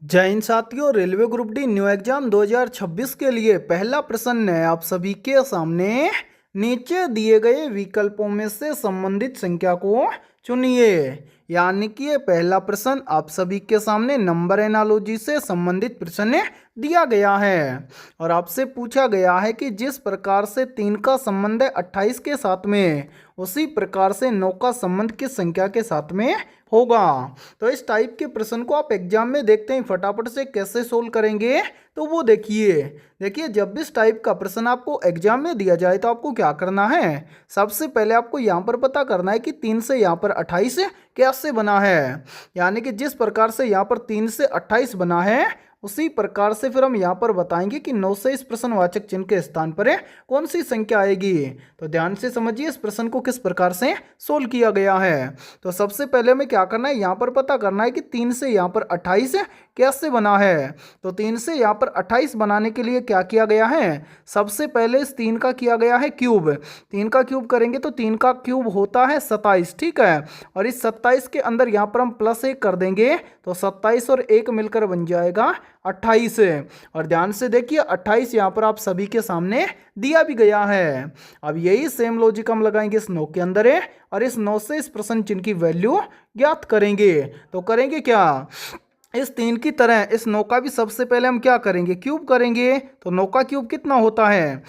जय हिंद साथियों। Railway group D new exam 2026 के लिए पहला प्रश्न है आप सभी के सामने। नीचे दिए गए विकल्पों में से संबंधित संख्या को चुनिए। यानी कि ये पहला प्रश्न आप सभी के सामने नंबर एनालॉजी से संबंधित प्रश्न दिया गया है और आपसे पूछा गया है कि जिस प्रकार से 3 का संबंध है 28 के साथ में, उसी प्रकार से 9 का संबंध किस संख्या के साथ में होगा। तो इस टाइप के प्रश्न को आप एग्जाम में देखते हैं फटाफट से कैसे सोल्व करेंगे। तो वो देखिए जब भी इस टाइप का प्रश्न आपको एग्जाम में दिया जाए तो आपको क्या करना है। सबसे पहले आपको यहाँ पर पता करना है कि 3 से यहाँ पर 28 कैसे बना है। यानी कि जिस प्रकार से यहाँ पर 3 से 28 बना है, उसी प्रकार से फिर हम यहाँ पर बताएंगे कि 9 से इस प्रश्नवाचक चिन्ह के स्थान पर कौन सी संख्या आएगी। तो ध्यान से समझिए इस प्रश्न को किस प्रकार से सोल्व किया गया है। तो सबसे पहले हमें क्या करना है, यहाँ पर पता करना है कि 3 से यहाँ पर 28 कैसे बना है। तो 3 से यहाँ पर 28 बनाने के लिए क्या किया गया है, सबसे पहले इस 3 का किया गया है क्यूब। 3 का क्यूब करेंगे तो 3 का क्यूब होता है 27, ठीक है। और इस 27 के अंदर यहाँ पर हम +1 कर देंगे तो 27 और 1 मिलकर बन जाएगा 28। और ध्यान से देखिए 28 यहाँ पर आप सभी के सामने दिया भी गया है। अब यही सेम लॉजिक हम लगाएंगे इस 9 के अंदर और इस 9 से इस प्रश्न चिन्ह की वैल्यू ज्ञात करेंगे। तो करेंगे क्या, इस 3 की तरह इस 9 का भी सबसे पहले हम क्या करेंगे, क्यूब करेंगे। तो 9 का क्यूब कितना होता है,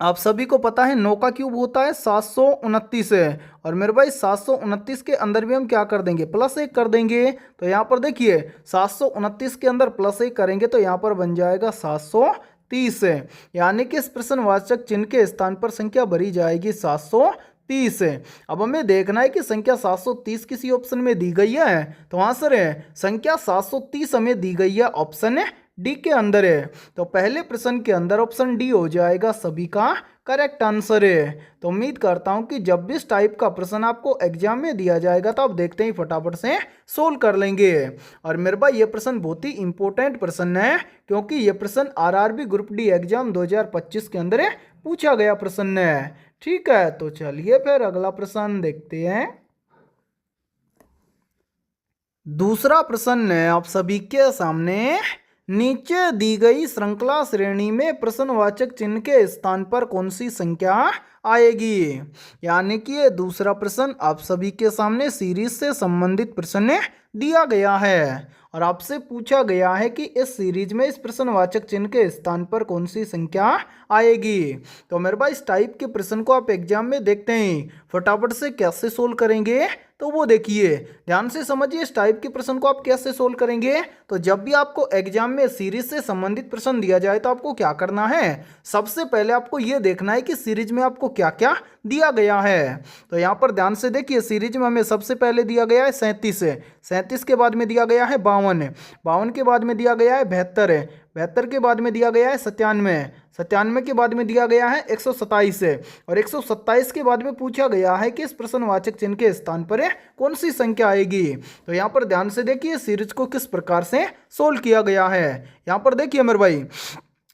आप सभी को पता है 9 का क्यूब होता है 729 है। और मेरे भाई 729 के अंदर भी हम क्या कर देंगे, +1 कर देंगे। तो यहाँ पर देखिए 729 के अंदर +1 करेंगे तो यहाँ पर बन जाएगा 730। यानी कि इस प्रश्नवाचक चिन्ह के स्थान पर संख्या भरी जाएगी 730। अब हमें देखना है कि संख्या 730 किसी ऑप्शन में दी गई है। तो आंसर है संख्या 730 हमें दी गई है ऑप्शन डी के अंदर है। तो पहले प्रश्न के अंदर ऑप्शन डी हो जाएगा सभी का करेक्ट आंसर है। तो उम्मीद करता हूं कि जब भी इस टाइप का प्रश्न आपको एग्जाम में दिया जाएगा तो आप देखते ही फटाफट से सोल्व कर लेंगे। और मेरे भाई ये प्रश्न बहुत ही इंपॉर्टेंट प्रश्न है, क्योंकि ये प्रश्न आरआरबी ग्रुप डी एग्जाम 2025 के अंदर पूछा गया प्रश्न है। ठीक है, तो चलिए फिर अगला प्रश्न देखते हैं। दूसरा प्रश्न है आप सभी के सामने। नीचे दी गई श्रृंखला श्रेणी में प्रश्नवाचक चिन्ह के स्थान पर कौन सी संख्या आएगी। यानी कि ये दूसरा प्रश्न आप सभी के सामने सीरीज से संबंधित प्रश्न दिया गया है और आपसे पूछा गया है कि इस सीरीज में इस प्रश्नवाचक चिन्ह के स्थान पर कौन सी संख्या आएगी। तो मेरे भाई इस टाइप के प्रश्न को आप एग्जाम में देखते हैं फटाफट से कैसे सोल्व करेंगे। तो वो देखिए ध्यान से समझिए इस टाइप के प्रश्न को आप कैसे सोल्व करेंगे। तो जब भी आपको एग्जाम में सीरीज से संबंधित प्रश्न दिया जाए तो आपको क्या करना है, सबसे पहले आपको ये देखना है कि सीरीज में आपको क्या क्या दिया गया है। तो यहाँ पर ध्यान से देखिए सीरीज में हमें सबसे पहले दिया गया है 37 है, 37 के बाद में दिया गया है 52 है, 52 के बाद में दिया गया है 72 है, 72 के बाद में दिया गया है 97, 97 के बाद में दिया गया है 127 है। और 127 के बाद में पूछा गया है कि इस प्रश्नवाचक चिन्ह के स्थान पर कौन सी संख्या आएगी। तो यहाँ पर ध्यान से देखिए सीरीज को किस प्रकार से सोल्व किया गया है। यहाँ पर देखिए मेरे भाई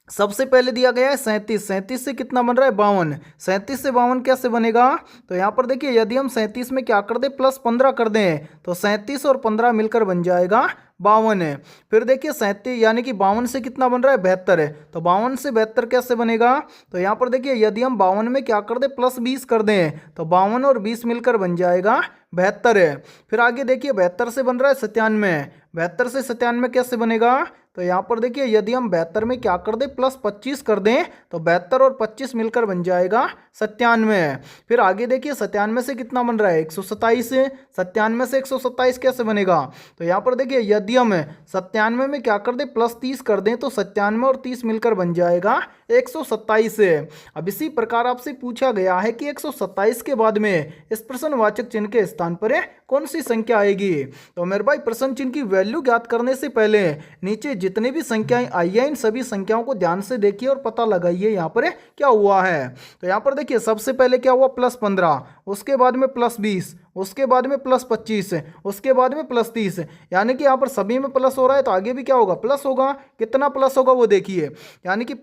सबसे पहले दिया गया है 37, 37 से कितना बन रहा है 52, 37 से 52 कैसे बनेगा। तो यहाँ पर देखिए यदि हम 37 में क्या कर दें +15 कर दें तो 37 और 15 मिलकर बन जाएगा 52 है। फिर देखिए 37 यानी कि 52 से कितना बन रहा है 72 है। तो 52 से 72 कैसे बनेगा। तो यहाँ पर देखिए यदि हम 52 में क्या कर दें +20 कर दें तो 52 और 20 मिलकर बन जाएगा 72 है। फिर आगे देखिए 72 से बन रहा है 97, 72 से 97 कैसे बनेगा। तो यहाँ पर देखिए यदि हम 72 में क्या कर दें +25 कर दें तो 72 और 25 मिलकर बन जाएगा 97। फिर आगे देखिए 97 से कितना बन रहा है 127, 97 से 127 कैसे बनेगा। तो यहाँ पर देखिए यदि हम 97 में क्या कर दें +30 कर दें तो 97 और 30 मिलकर बन जाएगा 127। अब इसी प्रकार आपसे पूछा गया है कि 127 के बाद में इस प्रश्नवाचक चिन्ह के स्थान पर कौन सी संख्या आएगी। तो मेरे भाई प्रश्न चिन्ह की वैल्यू ज्ञात करने से पहले नीचे जितनी भी संख्याएं आई है इन सभी संख्याओं को ध्यान से देखिए और पता लगाइए यहाँ पर क्या हुआ है। तो यहाँ पर देखिए सबसे पहले क्या हुआ +15, उसके बाद में +20, उसके बाद में +25, उसके बाद में +30, यानी कि यहाँ पर सभी में प्लस हो रहा है तो आगे भी क्या होगा, प्लस होगा। कितना प्लस होगा वो देखिए, यानी कि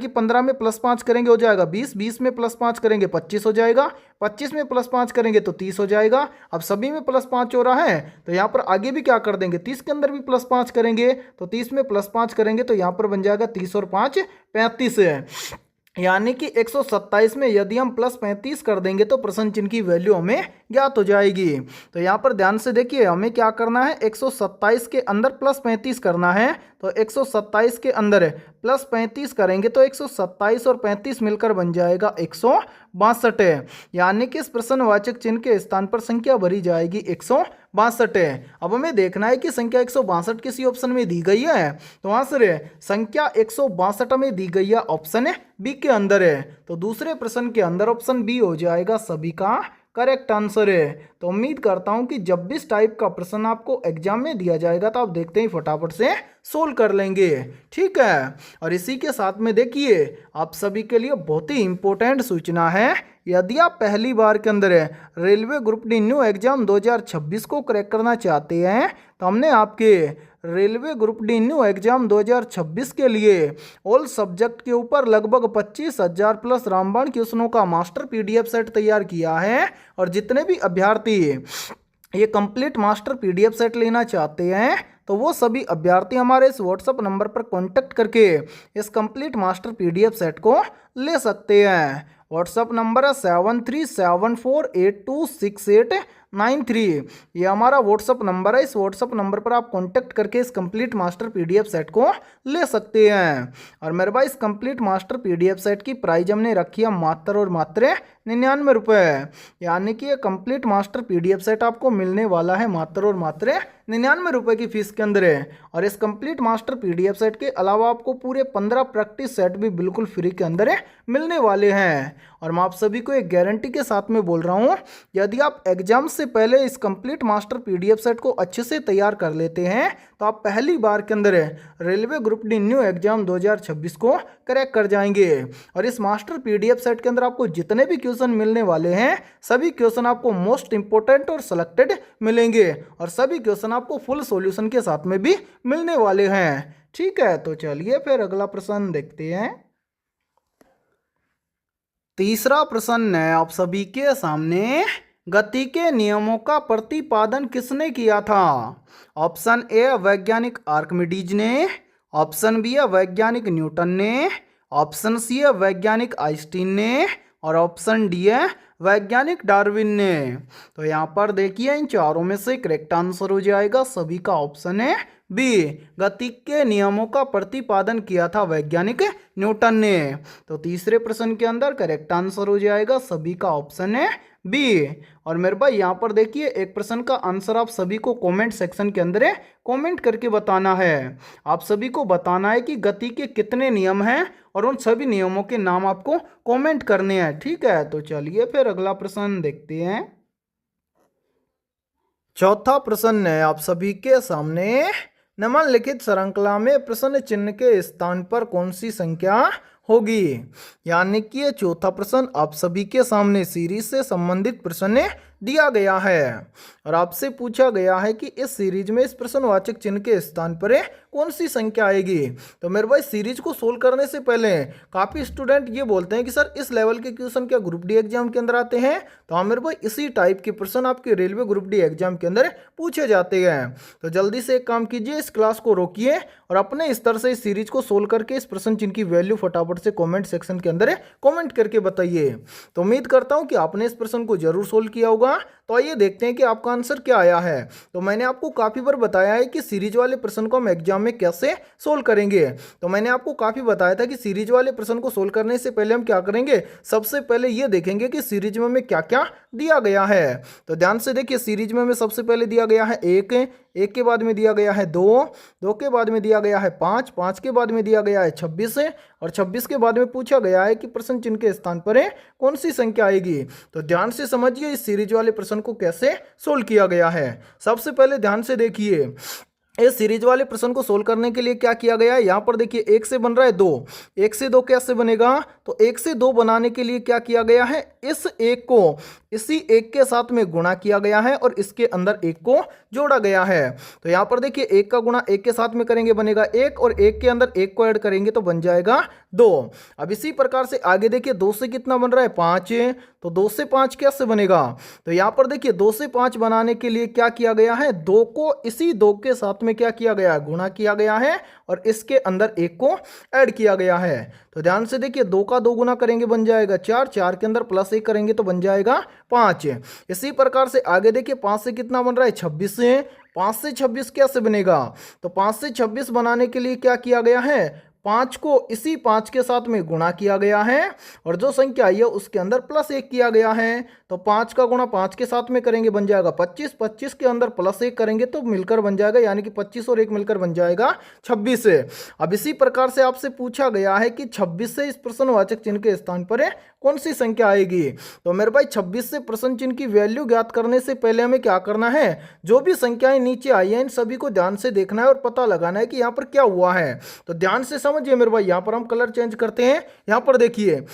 15 में +5 करेंगे हो जाएगा 20, 20 में +5 करेंगे 25 हो जाएगा, 25 में +5 करेंगे तो 30 हो जाएगा। अब सभी में +5 हो रहा है तो यहाँ पर आगे भी क्या कर देंगे, 30 के अंदर भी +5 करेंगे तो 30 में +5 करेंगे तो यहाँ पर बन जाएगा 30 और 5 35 है। यानी कि 127 में यदि हम +35 कर देंगे तो प्रश्न चिन्ह की वैल्यू हमें ज्ञात हो जाएगी। तो यहाँ पर ध्यान से देखिए हमें क्या करना है, 127 के अंदर +35 करना है। तो 127 के अंदर +35 करेंगे तो 127 और 35 मिलकर बन जाएगा 162, यानी कि इस प्रश्नवाचक चिन्ह के स्थान पर संख्या भरी जाएगी 162। अब हमें देखना है कि संख्या 162 किसी ऑप्शन में दी गई है, तो आंसर है संख्या 162 में दी गई है, ऑप्शन बी के अंदर है। तो दूसरे प्रश्न के अंदर ऑप्शन बी हो जाएगा सभी का करेक्ट आंसर है। तो उम्मीद करता हूं कि जब भी इस टाइप का प्रश्न आपको एग्जाम में दिया जाएगा तो आप देखते ही फटाफट से सोल्व कर लेंगे, ठीक है। और इसी के साथ में देखिए आप सभी के लिए बहुत ही इंपॉर्टेंट सूचना है, यदि आप पहली बार के अंदर railway group D new exam 2026 को क्रैक करना चाहते हैं तो हमने आपके railway group D new exam 2026 के लिए ऑल सब्जेक्ट के ऊपर लगभग 25,000 प्लस रामबाण क्वेश्चनों का मास्टर PDF सेट तैयार किया है। और जितने भी अभ्यर्थी ये कंप्लीट मास्टर PDF सेट लेना चाहते हैं तो वो सभी अभ्यर्थी हमारे इस व्हाट्सएप नंबर पर कांटेक्ट करके इस कंप्लीट मास्टर PDF सेट को ले सकते हैं। व्हाट्सएप नंबर है 7374826893, ये हमारा व्हाट्सएप नंबर है। इस व्हाट्सएप नंबर पर आप कांटेक्ट करके इस कंप्लीट मास्टर PDF सेट को ले सकते हैं। और मेरे भाई इस कंप्लीट मास्टर PDF सेट की प्राइस हमने रखी है मात्र और मात्र 99 रुपये, यानी कि ये कंप्लीट मास्टर PDF सेट आपको मिलने वाला है मात्र और मात्र 99 रुपये की फीस के अंदर है। और इस कंप्लीट मास्टर PDF सेट के अलावा आपको पूरे 15 प्रैक्टिस सेट भी बिल्कुल फ्री के अंदर मिलने वाले हैं। और मैं आप सभी को एक गारंटी के साथ में बोल रहा हूँ, यदि आप एग्जाम से पहले इस कंप्लीट मास्टर PDF सेट को अच्छे से तैयार कर लेते हैं तो आप पहली बार के अंदर railway group D new exam 2026 को क्रैक कर जाएंगे। और इस मास्टर PDF सेट के अंदर आपको जितने भी क्वेश्चन मिलने वाले हैं सभी क्वेश्चन आपको मोस्ट इंपोर्टेंट और सिलेक्टेड मिलेंगे, और सभी क्वेश्चन आपको फुल सॉल्यूशन के साथ में भी मिलने वाले हैं, ठीक है। तो चलिए फिर अगला प्रश्न देखते हैं। तीसरा प्रश्न है आप सभी के सामने, गति के नियमों का प्रतिपादन किसने किया था? ऑप्शन ए वैज्ञानिक आर्किमिडीज ने, ऑप्शन बी है वैज्ञानिक न्यूटन ने, ऑप्शन सी है वैज्ञानिक आइंस्टीन ने, और ऑप्शन डी है वैज्ञानिक डार्विन ने। तो यहाँ पर देखिए इन चारों में से करेक्ट आंसर हो जाएगा सभी का ऑप्शन है बी, गति के नियमों का प्रतिपादन किया था वैज्ञानिक न्यूटन ने। तो तीसरे प्रश्न के अंदर करेक्ट आंसर हो जाएगा सभी का ऑप्शन है बी। और मेरे भाई यहाँ पर देखिए एक प्रश्न का आंसर आप सभी को कमेंट सेक्शन के अंदर कमेंट करके बताना है। आप सभी को बताना है कि गति के कितने नियम हैं और उन सभी नियमों के नाम आपको कमेंट करने हैं, ठीक है। तो चलिए फिर अगला प्रश्न देखते हैं। चौथा प्रश्न है आप सभी के सामने, निम्नलिखित श्रृंखला में प्रश्न चिन्ह के स्थान पर कौन सी संख्या होगी? यानी कि ये चौथा प्रश्न आप सभी के सामने सीरीज से संबंधित प्रश्न दिया गया है और आपसे पूछा गया है कि इस सीरीज में इस प्रश्नवाचक चिन्ह के स्थान पर कौन सी संख्या आएगी। तो मेरे भाई सीरीज को सोल्व करने से पहले काफ़ी स्टूडेंट ये बोलते हैं कि सर इस लेवल के क्वेश्चन क्या ग्रुप डी एग्जाम के अंदर आते हैं? तो हाँ मेरे भाई इसी टाइप के प्रश्न आपके रेलवे ग्रुप डी एग्जाम के अंदर पूछे जाते हैं। तो जल्दी से एक काम कीजिए, इस क्लास को रोकिए और अपने स्तर से इस सीरीज को सोल्व करके इस प्रश्न चिन्ह की वैल्यू फटाफट से कॉमेंट सेक्शन के अंदर कॉमेंट करके बताइए। तो उम्मीद करता हूँ कि आपने इस प्रश्न को जरूर सोल्व किया होगा। तो आइए देखते हैं कि आपका आंसर क्या आया है। तो मैंने आपको काफ़ी बार बताया है कि सीरीज वाले प्रश्न को हम एग्जाम में कैसे सोल्व करेंगे। तो मैंने आपको काफ़ी बताया था कि सीरीज वाले प्रश्न को सोल्व करने से पहले हम क्या करेंगे, सबसे पहले ये देखेंगे कि सीरीज में हमें क्या क्या दिया गया है। तो ध्यान से देखिए, सीरीज में हमें सबसे पहले दिया गया है एक के बाद में दिया गया है दो के बाद में दिया गया है पाँच के बाद में दिया गया है 26 और 26 के बाद में पूछा गया है कि प्रश्न चिन्ह के स्थान पर कौन सी संख्या आएगी। तो ध्यान से समझिए इस सीरीज वाले प्रश्न को कैसे सोल्व किया गया है। सबसे पहले ध्यान से देखिए, इस सीरीज वाले प्रश्न को सोल्व करने के लिए क्या किया गया है, यहाँ पर देखिए एक से बन रहा है दो, एक से दो कैसे बनेगा, तो एक से दो बनाने के लिए क्या किया गया है, इस एक को इसी एक के साथ में गुणा किया गया है और इसके अंदर एक को जोड़ा गया है। तो यहाँ पर देखिए एक का गुणा एक के साथ में करेंगे बनेगा एक, और एक के अंदर एक को ऐड करेंगे तो बन जाएगा दो। अब इसी प्रकार से आगे देखिए दो से कितना बन रहा है, पाँच, तो दो से पाँच कैसे बनेगा, तो यहाँ पर देखिए दो से पाँच बनाने के लिए क्या किया गया है, दो को इसी दो के साथ में क्या किया गया है, गुणा किया गया है और इसके अंदर एक को ऐड किया गया है। तो ध्यान से देखिए दो का दो गुना करेंगे बन जाएगा चार, चार के अंदर प्लस एक करेंगे तो बन जाएगा पाँच। इसी प्रकार से आगे देखिए पाँच से कितना बन रहा है, छब्बीस, से पाँच से छब्बीस कैसे बनेगा, तो पाँच से छब्बीस बनाने के लिए क्या किया गया है, पाँच को इसी पाँच के साथ में गुणा किया गया है और जो संख्या आई है उसके अंदर प्लस एक किया गया है। तो पाँच का गुणा पाँच के साथ में करेंगे बन जाएगा पच्चीस, पच्चीस के अंदर प्लस एक करेंगे तो मिलकर बन जाएगा, यानी कि पच्चीस और एक मिलकर बन जाएगा छब्बीस। अब इसी प्रकार से आपसे पूछा गया है कि छब्बीस से इस प्रश्नवाचक चिन्ह के स्थान पर कौन सी संख्या आएगी। तो मेरे भाई छब्बीस से प्रश्न चिन्ह की वैल्यू ज्ञात करने से पहले हमें क्या करना है, जो भी संख्याएं नीचे आई हैं इन सभी को ध्यान से देखना है और पता लगाना है कि यहाँ पर क्या हुआ है। तो ध्यान से समझिए मेरे भाई, यहाँ पर हम कलर चेंज करते हैं। यहाँ पर देखिए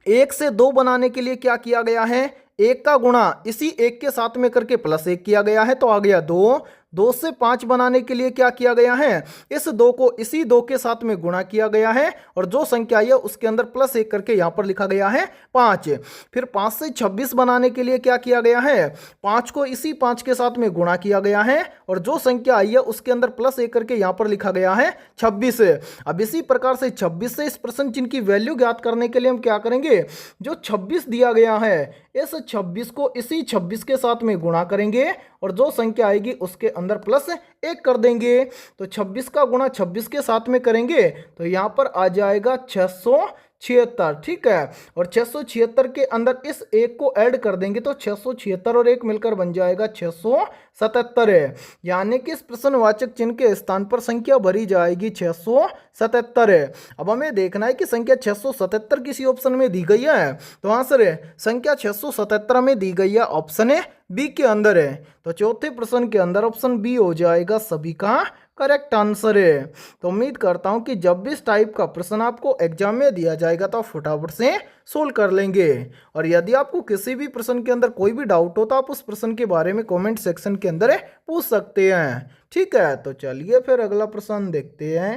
एक से दो बनाने के लिए क्या किया गया है, एक का गुणा इसी एक के साथ में करके प्लस एक किया गया है तो आ गया दो। दो से पाँच बनाने के लिए क्या किया गया है, इस दो को इसी दो के साथ में गुणा किया गया है और जो संख्या आई है उसके अंदर प्लस एक करके यहाँ पर लिखा गया है पाँच। फिर पाँच से छब्बीस बनाने के लिए क्या किया गया है, पाँच को इसी पाँच के साथ में गुणा किया गया है और जो संख्या आई है उसके अंदर प्लस एक करके यहाँ पर लिखा गया है छब्बीस। अब इसी प्रकार से छब्बीस से इस प्रश्न चिन्ह की वैल्यू ज्ञात करने के लिए हम क्या करेंगे, जो छब्बीस दिया गया है इस छब्बीस को इसी छब्बीस के साथ में गुणा करेंगे और जो संख्या आएगी उसके अंदर प्लस एक कर देंगे। तो 26 का गुणा 26 के साथ में करेंगे तो यहाँ पर आ जाएगा 676, ठीक है, और 676 के अंदर इस एक को ऐड कर देंगे तो 676 और एक मिलकर बन जाएगा 677, यानी कि इस प्रश्नवाचक चिन्ह के स्थान पर संख्या भरी जाएगी 677। अब हमें देखना है कि संख्या 677 किसी ऑप्शन में दी गई है, तो आंसर है संख्या 677 में दी गई है ऑप्शन है बी के अंदर है। तो चौथे प्रश्न के अंदर ऑप्शन बी हो जाएगा सभी का करेक्ट आंसर है। तो उम्मीद करता हूं कि जब भी इस टाइप का प्रश्न आपको एग्जाम में दिया जाएगा तो आप फटाफट से सोल्व कर लेंगे। और यदि आपको किसी भी प्रश्न के अंदर कोई भी डाउट हो तो आप उस प्रश्न के बारे में कमेंट सेक्शन के अंदर पूछ सकते हैं, ठीक है। तो चलिए फिर अगला प्रश्न देखते हैं।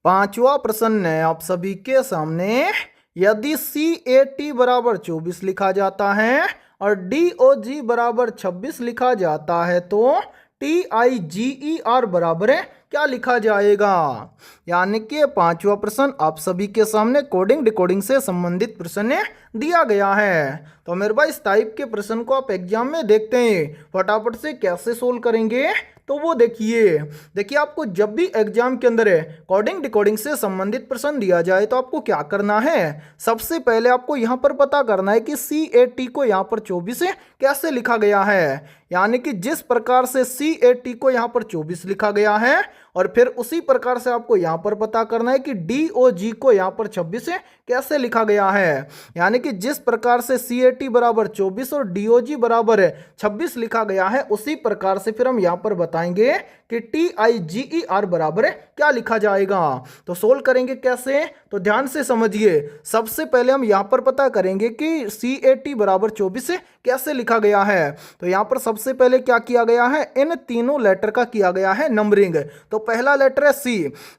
पांचवा प्रश्न है आप सभी के सामने। यदि CAT बराबर 24 लिखा जाता है और DOG बराबर 26 लिखा जाता है तो TIGER बराबर है क्या लिखा जाएगा। यानी कि पांचवा प्रश्न आप सभी के सामने कोडिंग डिकोडिंग से संबंधित प्रश्न दिया गया है। तो मेरे भाई इस टाइप के प्रश्न को आप एग्जाम में देखते हैं, फटाफट से कैसे सोल्व करेंगे तो वो देखिए आपको जब भी एग्जाम के अंदर कोडिंग डिकोडिंग से संबंधित प्रश्न दिया जाए तो आपको क्या करना है, सबसे पहले आपको यहाँ पर पता करना है कि CAT को यहाँ पर 24 कैसे लिखा गया है। यानी कि जिस प्रकार से CAT को यहाँ पर 24 लिखा गया है और फिर उसी प्रकार से आपको यहाँ पर पता करना है कि DOG को यहाँ पर 26 कैसे लिखा गया है। यानी कि जिस प्रकार से CAT बराबर 24 और DOG बराबर 26 लिखा गया है उसी प्रकार से फिर हम यहाँ पर बताएंगे कि TIGER बराबर क्या लिखा जाएगा। तो सोल्व करेंगे कैसे, तो ध्यान से समझिए। सबसे पहले हम यहाँ पर पता करेंगे कि CAT बराबर 24 कैसे लिखा गया है। तो यहाँ पर सबसे पहले क्या किया गया है, इन तीनों लेटर का किया गया है नंबरिंग। तो पहला लेटर है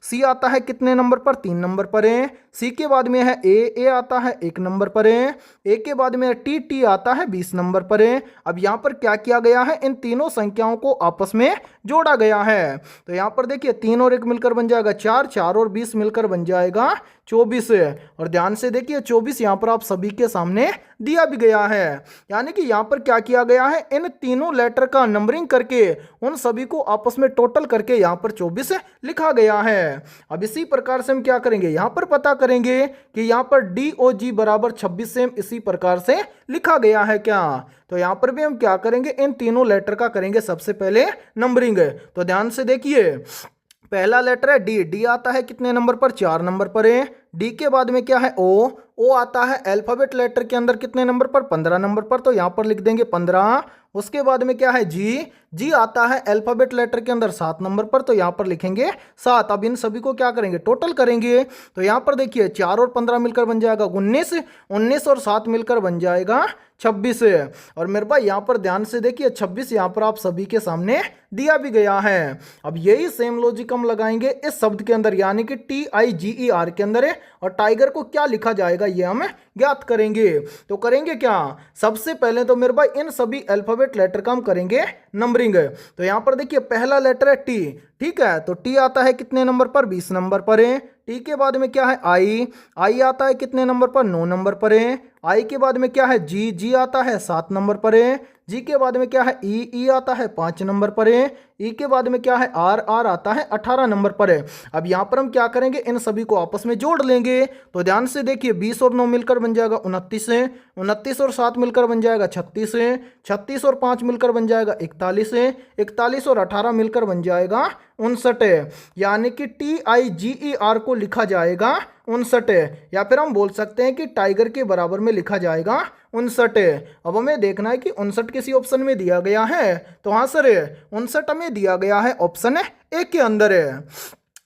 C आता है कितने नंबर पर, 3 नंबर पर है। C के बाद में है A आता है 1 नंबर पर है। A के बाद में T आता है 20 नंबर पर है। अब यहाँ पर क्या किया गया है, इन तीनों संख्याओं को आपस में जोड़ा गया है। तो यहाँ पर देखिए 3 और 1 मिलकर बन जाएगा 4, 4 और 20 मिलकर बन जाएगा 24। और ध्यान से देखिए 24 यहाँ पर आप सभी के सामने दिया भी गया है। यानी कि यहाँ पर क्या किया गया है, इन तीनों लेटर का नंबरिंग करके उन सभी को आपस में टोटल करके यहाँ पर 24 लिखा गया है। अब इसी प्रकार से हम क्या करेंगे, यहाँ पर पता करेंगे कि यहाँ पर DOG बराबर 26 सेम इसी प्रकार से लिखा गया है क्या। तो यहाँ पर भी हम क्या करेंगे, इन तीनों लेटर का करेंगे सबसे पहले नंबरिंग। तो ध्यान से देखिए पहला लेटर है D आता है कितने नंबर पर, 4 नंबर पर है। डी के बाद में क्या है ओ आता है अल्फाबेट लेटर के अंदर कितने नंबर पर, 15 नंबर पर, तो यहाँ पर लिख देंगे 15। उसके बाद में क्या है जी आता है अल्फाबेट लेटर के अंदर 7 नंबर पर, तो यहाँ पर लिखेंगे 7। अब इन सभी को क्या करेंगे, टोटल करेंगे। तो यहाँ पर देखिए 4 और 15 मिलकर बन जाएगा 19, 19 और 7 मिलकर बन जाएगा 26। और मेरे भाई यहाँ पर ध्यान से देखिए 26 यहाँ पर आप सभी के सामने दिया भी गया है। अब यही सेम लॉजिक हम लगाएंगे इस शब्द के अंदर, यानी कि TIGER के अंदर है, और टाइगर को क्या लिखा जाएगा ये हम ज्ञात करेंगे। तो करेंगे क्या, सबसे पहले तो मेरे भाई इन सभी अल्फाबेट लेटर का हम करेंगे नंबरिंग। तो यहाँ पर देखिए पहला लेटर है टी, ठीक है, तो टी आता है कितने नंबर पर, 20 नंबर पर है। टी के बाद में क्या है आई आता है कितने नंबर पर, 9 नंबर पर है। आई के बाद में क्या है जी आता है 7 नंबर पर है। जी के बाद में क्या है ई आता है 5 नंबर पर है। ई के बाद में क्या है आर आता है 18 नंबर पर है। अब यहाँ पर हम क्या करेंगे, इन सभी को आपस में जोड़ लेंगे। तो ध्यान से देखिए 20 और 9 मिलकर बन जाएगा 29 है, 29 और 7 मिलकर बन जाएगा 36 है, 36 और 5 मिलकर बन जाएगा 41 है, 41 और 18 मिलकर बन जाएगा 59 है। यानी कि TIGER को लिखा जाएगा 59 है, या फिर हम बोल सकते हैं कि टाइगर के बराबर में लिखा जाएगा 59 है। अब हमें देखना है कि 59 किसी ऑप्शन में दिया गया है, तो हाँ सर 59 हमें दिया गया है ऑप्शन ए के अंदर है।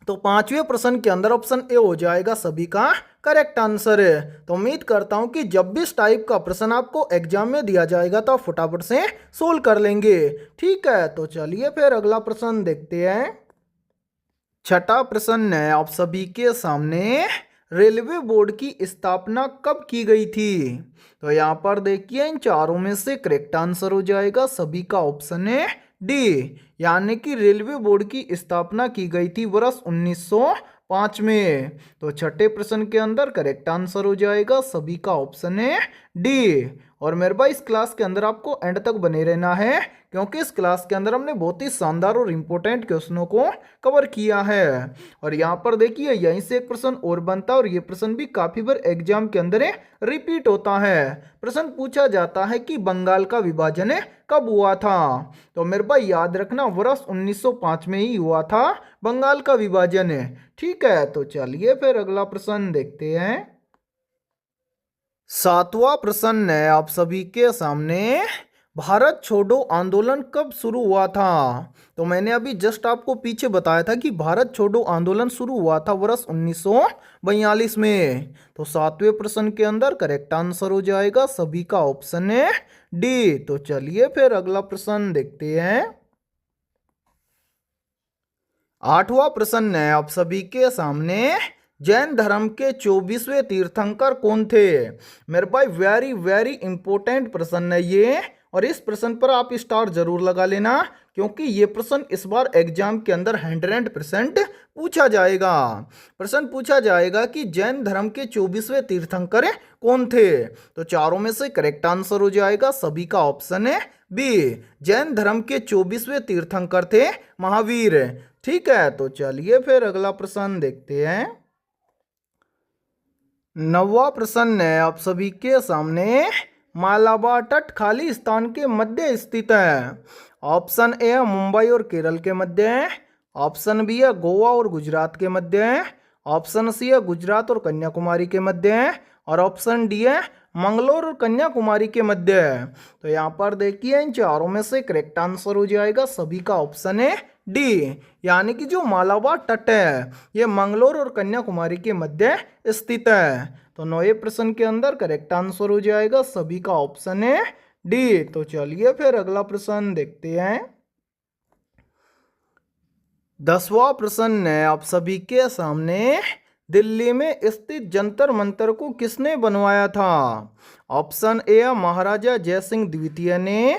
तो पांचवें प्रश्न के अंदर ऑप्शन ए हो जाएगा सभी का करेक्ट आंसर है। तो उम्मीद करता हूं कि जब भी इस टाइप का प्रश्न आपको एग्जाम में दिया जाएगा तो आप फटाफट से सोल्व कर लेंगे। ठीक है, तो चलिए फिर अगला प्रश्न देखते हैं। छठा प्रश्न है आप सभी के सामने, रेलवे बोर्ड की स्थापना कब की गई थी। तो यहाँ पर देखिए इन चारों में से करेक्ट आंसर हो जाएगा सभी का ऑप्शन है डी, यानी कि रेलवे बोर्ड की स्थापना की गई थी वर्ष 1905 में। तो छठे प्रश्न के अंदर करेक्ट आंसर हो जाएगा सभी का ऑप्शन है डी। और मेरे भाई इस क्लास के अंदर आपको एंड तक बने रहना है, क्योंकि इस क्लास के अंदर हमने बहुत ही शानदार और इम्पोर्टेंट क्वेश्चनों को कवर किया है। और यहाँ पर देखिए यहीं से एक प्रश्न और बनता है, और ये प्रश्न भी काफी बार एग्जाम के अंदर रिपीट होता है। प्रश्न पूछा जाता है कि बंगाल का विभाजन कब हुआ था। तो मेरे भाई याद रखना वर्ष 1905 में ही हुआ था बंगाल का विभाजन। ठीक है, तो चलिए फिर अगला प्रश्न देखते हैं। सातवां प्रश्न है आप सभी के सामने, भारत छोड़ो आंदोलन कब शुरू हुआ था। तो मैंने अभी जस्ट आपको पीछे बताया था कि भारत छोड़ो आंदोलन शुरू हुआ था वर्ष 1942 में। तो सातवें प्रश्न के अंदर करेक्ट आंसर हो जाएगा सभी का ऑप्शन है डी। तो चलिए फिर अगला प्रश्न देखते हैं। आठवां प्रश्न है आप सभी के सामने, जैन धर्म के 24वें तीर्थंकर कौन थे। मेरे भाई वेरी वेरी इंपॉर्टेंट प्रश्न है ये, और इस प्रश्न पर आप स्टार जरूर लगा लेना, क्योंकि ये प्रश्न इस बार एग्जाम के अंदर 100% पूछा जाएगा। प्रश्न पूछा जाएगा कि जैन धर्म के 24वें तीर्थंकर कौन थे। तो चारों में से करेक्ट आंसर हो जाएगा सभी का ऑप्शन है बी। जैन धर्म के 24वें तीर्थंकर थे महावीर। ठीक है, तो चलिए फिर अगला प्रश्न देखते हैं। नौवां प्रश्न है आप सभी के सामने, मालाबार तट खाली स्थान के मध्य स्थित है। ऑप्शन ए है मुंबई और केरल के मध्य है, ऑप्शन बी है गोवा और गुजरात के मध्य है, ऑप्शन सी है गुजरात और कन्याकुमारी के मध्य है, और ऑप्शन डी है मंगलोर और कन्याकुमारी के मध्य है। तो यहाँ पर देखिए इन चारों में से करेक्ट आंसर हो जाएगा सभी का ऑप्शन है डी, यानी कि जो मालाबार तट है ये मंगलोर और कन्याकुमारी के मध्य स्थित है। तो नौवें प्रश्न के अंदर करेक्ट आंसर हो जाएगा सभी का ऑप्शन है डी। तो चलिए फिर अगला प्रश्न देखते हैं। 10वां प्रश्न है आप सभी के सामने, दिल्ली में स्थित जंतर मंतर को किसने बनवाया था। ऑप्शन ए है महाराजा जयसिंह द्वितीय ने,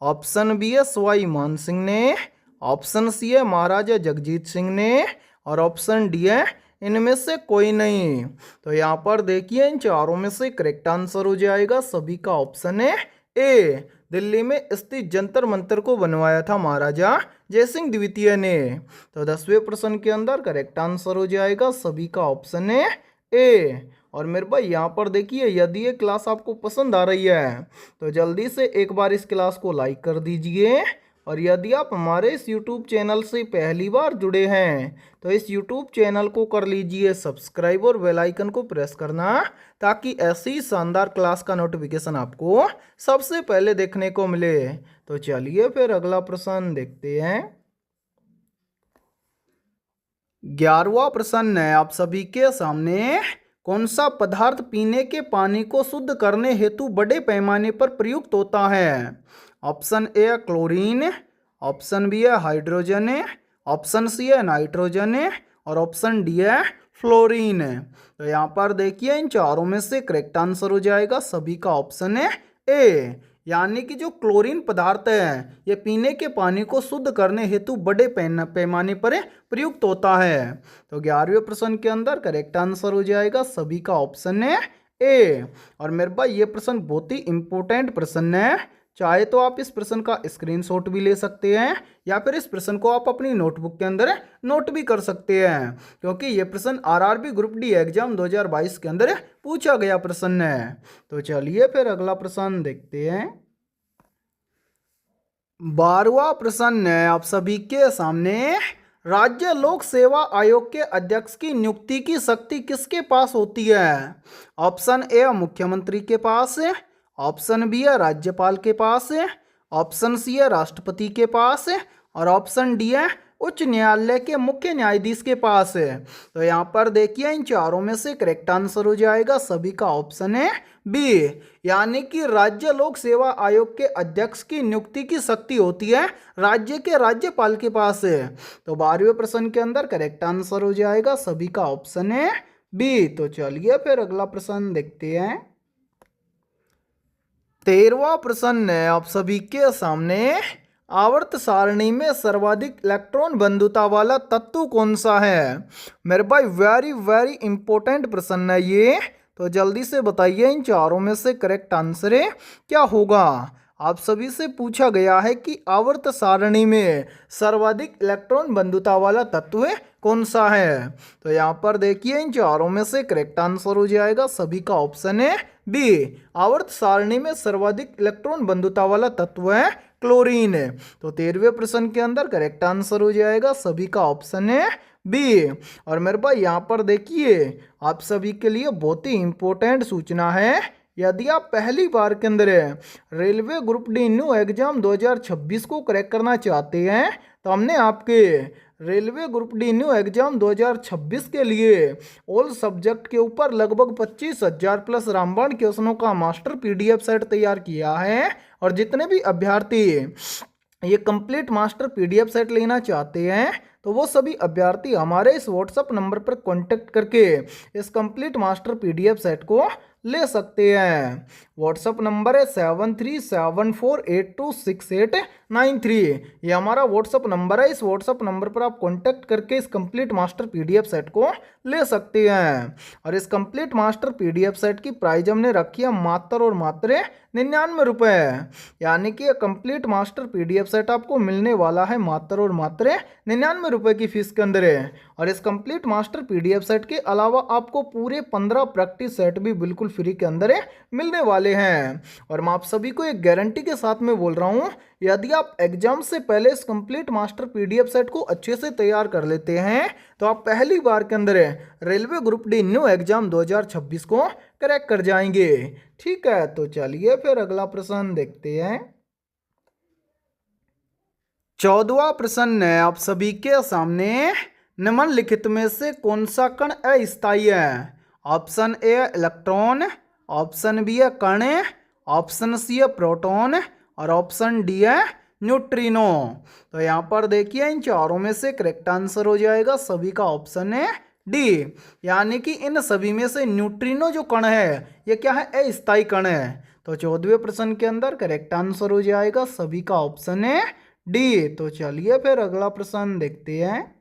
ऑप्शन बी है सवाई मानसिंह ने, ऑप्शन सी है महाराजा जगजीत सिंह ने, और ऑप्शन डी है इनमें से कोई नहीं। तो यहाँ पर देखिए इन चारों में से करेक्ट आंसर हो जाएगा सभी का ऑप्शन है ए। दिल्ली में स्थित जंतर मंतर को बनवाया था महाराजा जयसिंह द्वितीय ने। तो 10वें प्रश्न के अंदर करेक्ट आंसर हो जाएगा सभी का ऑप्शन है ए। और मेरे भाई यहाँ पर देखिए यदि ये क्लास आपको पसंद आ रही है तो जल्दी से एक बार इस क्लास को लाइक कर दीजिए, और यदि आप हमारे इस YouTube चैनल से पहली बार जुड़े हैं तो इस YouTube चैनल को कर लीजिए सब्सक्राइब और बेल आइकन को प्रेस करना, ताकि ऐसी शानदार क्लास का नोटिफिकेशन आपको सबसे पहले देखने को मिले। तो चलिए फिर अगला प्रश्न देखते हैं। 11वां प्रश्न है आप सभी के सामने। कौन सा पदार्थ पीने के पानी को शुद्ध करने हेतु बड़े पैमाने पर प्रयुक्त होता है? Option A chlorine, option B है हाइड्रोजन, ऑप्शन सी है नाइट्रोजन और ऑप्शन डी है फ्लोरीन। तो यहाँ पर देखिए इन चारों में से करेक्ट आंसर हो जाएगा सभी का ऑप्शन है ए, यानी कि जो क्लोरीन पदार्थ है ये पीने के पानी को शुद्ध करने हेतु बड़े पैमाने पर प्रयुक्त होता है। तो 11वें प्रश्न के अंदर करेक्ट आंसर हो जाएगा सभी का ऑप्शन है ए। और मेरे भाई ये प्रश्न बहुत ही इंपॉर्टेंट प्रश्न है, चाहे तो आप इस प्रश्न का स्क्रीनशॉट भी ले सकते हैं या फिर इस प्रश्न को आप अपनी नोटबुक के अंदर नोट भी कर सकते हैं, क्योंकि ये प्रश्न आरआरबी ग्रुप डी एग्जाम 2022 के अंदर पूछा गया प्रश्न है। तो चलिए फिर अगला प्रश्न देखते हैं। 12वां प्रश्न है आप सभी के सामने। राज्य लोक सेवा आयोग के अध्यक्ष की नियुक्ति की शक्ति किसके पास होती है? ऑप्शन ए मुख्यमंत्री के पास है, ऑप्शन बी है राज्यपाल के पास है, ऑप्शन सी है राष्ट्रपति के पास है और ऑप्शन डी है उच्च न्यायालय के मुख्य न्यायाधीश के पास है। तो यहाँ पर देखिए इन चारों में से करेक्ट आंसर हो जाएगा सभी का ऑप्शन है बी, यानी कि राज्य लोक सेवा आयोग के अध्यक्ष की नियुक्ति की शक्ति होती है राज्य के राज्यपाल के पास है। तो 12वें प्रश्न के अंदर करेक्ट आंसर हो जाएगा सभी का ऑप्शन है बी। तो चलिए फिर अगला प्रश्न देखते हैं। 13वां प्रश्न है आप सभी के सामने। आवर्त सारणी में सर्वाधिक इलेक्ट्रॉन बंधुता वाला तत्व कौन सा है? मेरे भाई वेरी वेरी इंपॉर्टेंट प्रश्न है ये, तो जल्दी से बताइए इन चारों में से करेक्ट आंसर है क्या होगा। आप सभी से पूछा गया है कि आवर्त सारणी में सर्वाधिक इलेक्ट्रॉन बंधुता वाला तत्व कौन सा है। तो यहाँ पर देखिए इन चारों में से करेक्ट आंसर हो जाएगा सभी का ऑप्शन है बी। आवर्त सारणी में सर्वाधिक इलेक्ट्रॉन बंधुता वाला तत्व है क्लोरीन। तो 13वें प्रश्न के अंदर करेक्ट आंसर हो जाएगा सभी का ऑप्शन है बी। और मेरे भाई यहाँ पर देखिए आप सभी के लिए बहुत ही इंपॉर्टेंट सूचना है। यदि आप पहली बार के अंदर railway group D new exam 2026 को क्रैक करना चाहते हैं तो हमने आपके railway group D new exam 2026 के लिए ऑल सब्जेक्ट के ऊपर लगभग 25,000 प्लस रामबाण क्वेश्चनों का मास्टर पीडीएफ सेट तैयार किया है। और जितने भी अभ्यर्थी ये कंप्लीट मास्टर पीडीएफ सेट लेना चाहते हैं तो वो सभी अभ्यर्थी हमारे इस व्हाट्सएप नंबर पर कांटेक्ट करके इस कंप्लीट मास्टर पीडीएफ सेट को ले सकते हैं। व्हाट्सएप नंबर है 7374826893। ये हमारा व्हाट्सएप नंबर है। इस व्हाट्सएप नंबर पर आप कांटेक्ट करके इस कंप्लीट मास्टर पीडीएफ सेट को ले सकते हैं। और इस कंप्लीट मास्टर पीडीएफ सेट की प्राइस हमने रखी है मात्र और मात्र 99 रुपये, यानी कि कंप्लीट मास्टर पीडीएफ सेट आपको मिलने वाला है मात्र और मात्र 99 रुपये की फीस के अंदर है। और इस कंप्लीट मास्टर पीडीएफ सेट के अलावा आपको पूरे 15 प्रैक्टिस सेट भी बिल्कुल फ्री के अंदर मिलने वाले हैं। और मैं आप सभी को एक गारंटी के साथ में बोल रहा हूं, यदि आप एग्जाम से पहले इस कंप्लीट मास्टर पीडीएफ सेट को अच्छे से तैयार कर लेते हैं तो आप पहली बार के अंदर railway group D new exam 2026 को क्रैक कर जाएंगे। ठीक है, तो चलिए फिर अगला प्रश्न देखते हैं। 14वां प्रश्न है आप सभी के सामने। निम्नलिखित में से कौन सा कण अस्थायी है? Option A electron, option B है कण, ऑप्शन सी है प्रोटॉन और ऑप्शन डी है न्यूट्रिनो। तो यहाँ पर देखिए इन चारों में से करेक्ट आंसर हो जाएगा सभी का ऑप्शन है डी, यानी कि इन सभी में से न्यूट्रिनो जो कण है ये क्या है? अस्थायी कण है। तो 14वें प्रश्न के अंदर करेक्ट आंसर हो जाएगा सभी का ऑप्शन है डी। तो चलिए फिर अगला प्रश्न देखते हैं।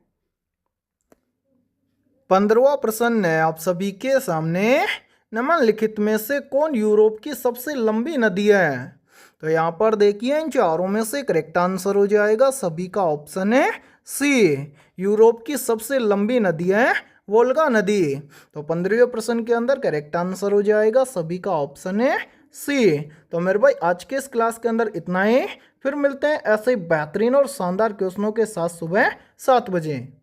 15वां प्रश्न है आप सभी के सामने। निम्नलिखित में से कौन यूरोप की सबसे लंबी नदी है? तो यहाँ पर देखिए इन चारों में से करेक्ट आंसर हो जाएगा सभी का ऑप्शन है सी। यूरोप की सबसे लंबी नदी है वोल्गा नदी। तो 15वें प्रश्न के अंदर करेक्ट आंसर हो जाएगा सभी का ऑप्शन है सी। तो मेरे भाई आज के इस क्लास के अंदर इतना ही। फिर मिलते हैं ऐसे ही बेहतरीन और शानदार क्वेश्चनों के साथ सुबह 7 बजे।